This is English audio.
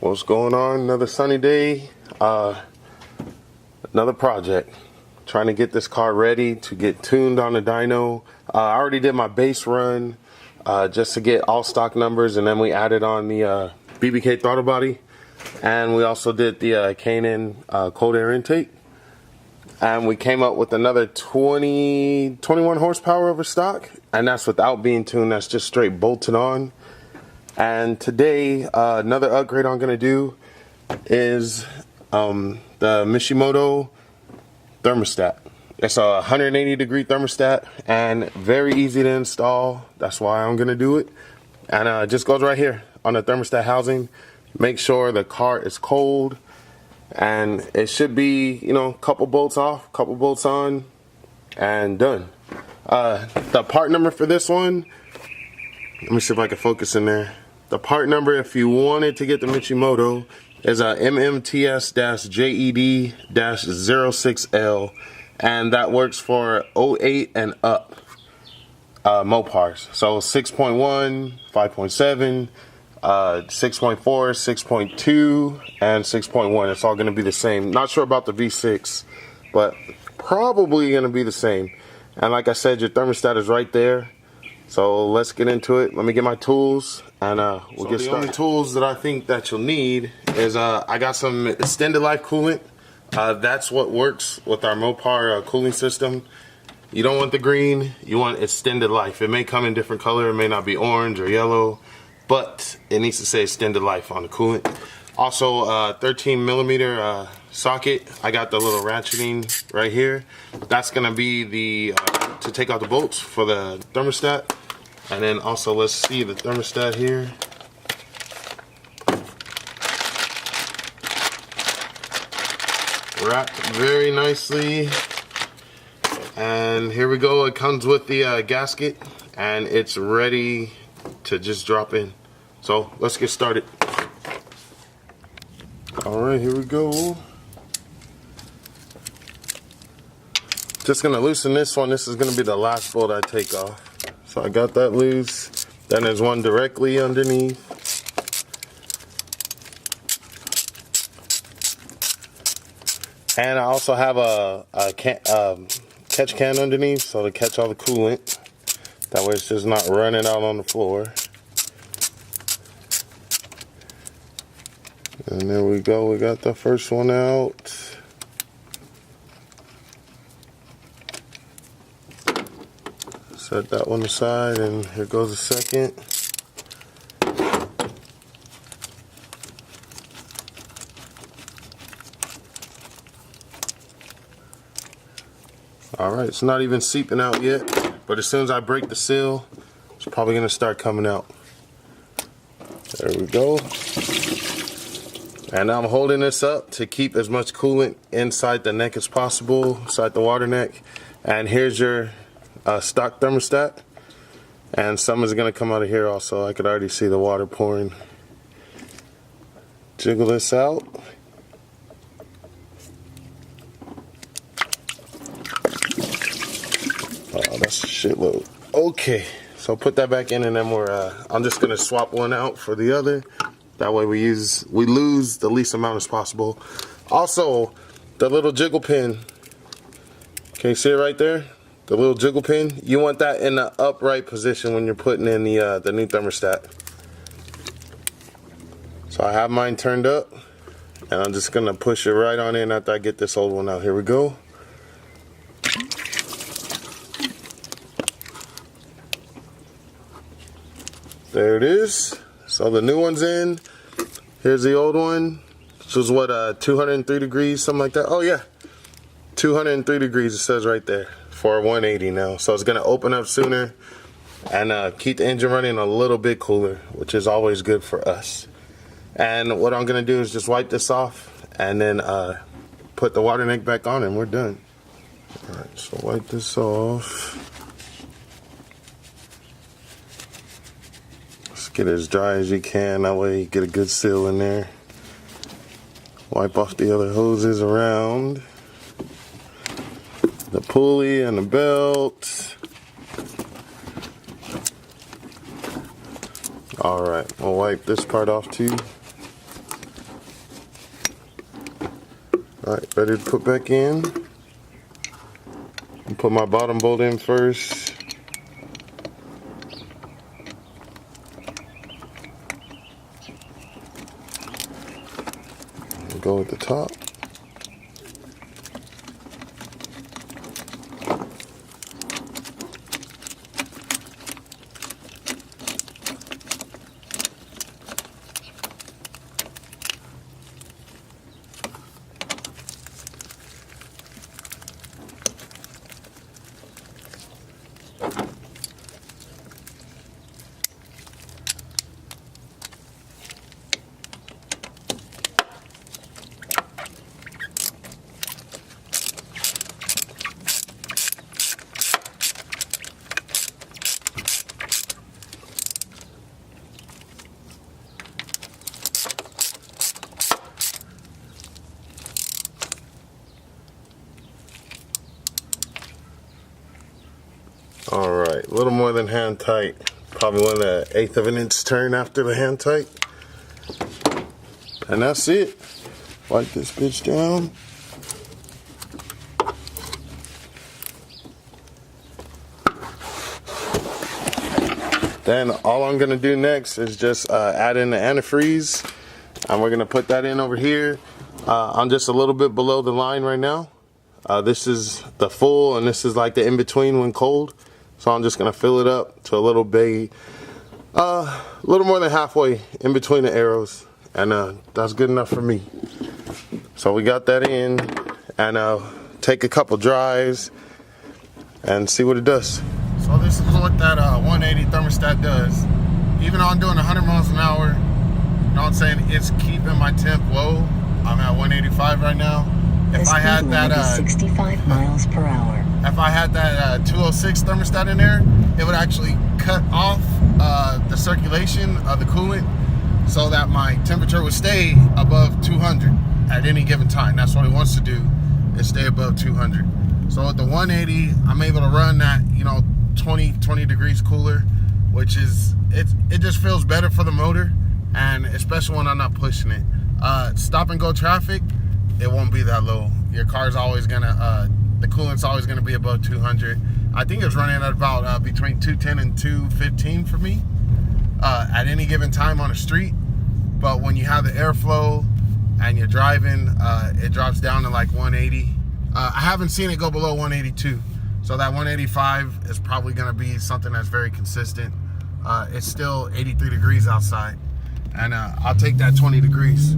What's going on? Another sunny day, another project. Trying to get this car ready to get tuned on the dyno. I already did my base run just to get all stock numbers, and then we added on the BBK throttle body, and we also did the K&N cold air intake, and we came up with another 21 horsepower over stock, and that's without being tuned. That's just straight bolted on. And today, another upgrade I'm going to do is the Mishimoto thermostat. It's a 180 degree thermostat and very easy to install. That's why I'm going to do it. And it just goes right here on the thermostat housing. Make sure the car is cold, and it should be, you know, couple bolts off, couple bolts on, and done. The part number for this one, let me see if I can focus in there. The part number, if you wanted to get the Mishimoto, is a MMTS-JED-06L, and that works for 08 and up Mopars. So 6.1, 5.7, 6.4, 6.2, and 6.1. It's all going to be the same. Not sure about the V6, but probably going to be the same. And like I said, your thermostat is right there. So let's get into it. Let me get my tools, and we'll get started. The only tools that I think that you'll need is I got some extended life coolant. That's what works with our Mopar cooling system. You don't want the green, you want extended life. It may come in different color, it may not be orange or yellow, but it needs to say extended life on the coolant. Also, 13 millimeter socket. I got the little ratcheting right here. That's gonna be the to take out the bolts for the thermostat. And then also, let's see the thermostat here. Wrapped very nicely. And here we go. It comes with the gasket, and it's ready to just drop in. So let's get started. All right, here we go. Just gonna loosen this one. This is gonna be the last bolt I take off. So I got that loose. Then there's one directly underneath. And I also have a catch can underneath, so to catch all the coolant. That way it's just not running out on the floor. And there we go. We got the first one out. Set that one aside, and here goes the second. Alright, it's not even seeping out yet, but as soon as I break the seal, it's probably going to start coming out. There we go. And I'm holding this up to keep as much coolant inside the neck as possible, inside the water neck. And here's your stock thermostat, and some is going to come out of here also. I could already see the water pouring. Jiggle this out. Oh, that's a shitload. Okay, so put that back in, and then I'm just going to swap one out for the other. That way we lose the least amount as possible. Also, the little jiggle pin. Can you see it right there? The little jiggle pin, you want that in the upright position when you're putting in the new thermostat. So I have mine turned up, and I'm just gonna push it right on in after I get this old one out. Here we go. There it is. So the new one's in. Here's the old one. This was what, 203 degrees, something like that. Oh yeah, 203 degrees it says right there. For 180 now, so it's gonna open up sooner and keep the engine running a little bit cooler, which is always good for us. And what I'm gonna do is just wipe this off, and then put the water neck back on, and we're done. All right, so wipe this off. Let's get it as dry as you can. That way you get a good seal in there. Wipe off the other hoses around. The pulley and the belt. Alright, we'll wipe this part off too. All right, ready to put back in. I'll put my bottom bolt in first. I'll go with the top. All right, a little more than hand tight. Probably 1/8 of an inch turn after the hand tight. And that's it. Wipe this bitch down. Then all I'm gonna do next is just add in the antifreeze. And we're gonna put that in over here. I'm just a little bit below the line right now. This is the full and this is like the in-between when cold. So I'm just gonna fill it up to a little bit, a little more than halfway in between the arrows, and that's good enough for me. So we got that in, and take a couple drives and see what it does. So this is what that 180 thermostat does. Even though I'm doing 100 miles an hour, you know what I'm saying, it's keeping my temp low. I'm at 185 right now. If I had that 65 miles per hour. If I had that 206 thermostat in there, it would actually cut off the circulation of the coolant so that my temperature would stay above 200 at any given time. That's what it wants to do, is stay above 200. So with the 180, I'm able to run that, you know, 20 degrees cooler, which is, it just feels better for the motor, and especially when I'm not pushing it. Stop and go traffic, it won't be that low. Your car's always gonna, the coolant's always gonna be above 200. I think it's running at about between 210 and 215 for me at any given time on the street. But when you have the airflow and you're driving, it drops down to like 180. I haven't seen it go below 182. So that 185 is probably gonna be something that's very consistent. It's still 83 degrees outside, and I'll take that 20 degrees.